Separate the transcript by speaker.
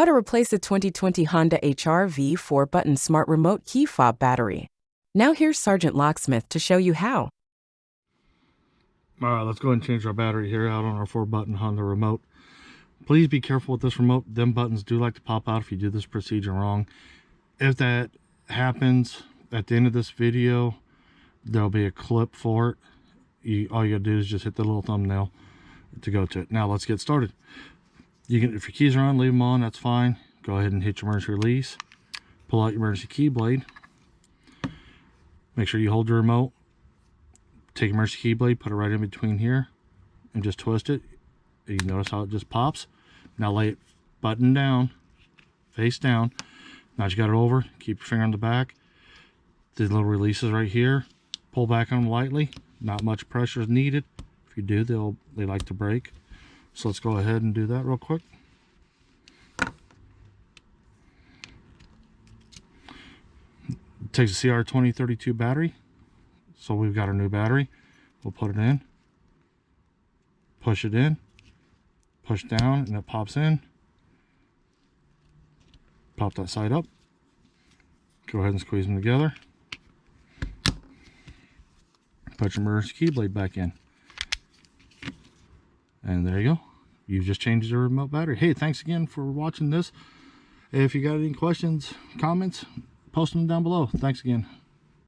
Speaker 1: How to replace a 2020 Honda HR-V 4-button smart remote key fob battery. Now here's Sergeant Locksmith to show you how.
Speaker 2: Alright, let's go ahead and change our battery here out on our 4-button Honda remote. Please be careful with this remote. Them buttons do like to pop out if you do this procedure wrong. If that happens, at the end of this video, there'll be a clip for it. All you gotta do is just hit the little thumbnail to go to it. Now let's get started. You can, if your keys are on, leave them on, that's fine. Go ahead and hit your emergency release. Pull out your emergency key blade. Make sure you hold your remote. Take your emergency key blade, put it right in between here, and just twist it. You notice how it just pops. Now lay it button down, face down. Now that you got it over, keep your finger on the back. These little releases right here. Pull back on them lightly. Not much pressure is needed. If you do, they like to break. So let's go ahead and do that real quick. It takes a CR2032 battery. So we've got our new battery. We'll put it in. Push it in. Push down and it pops in. Pop that side up. Go ahead and squeeze them together. Put your emergency key blade back in. And there you go. You've just changed your remote battery. Hey, thanks again for watching this. If you got any questions, comments, post them down below. Thanks again.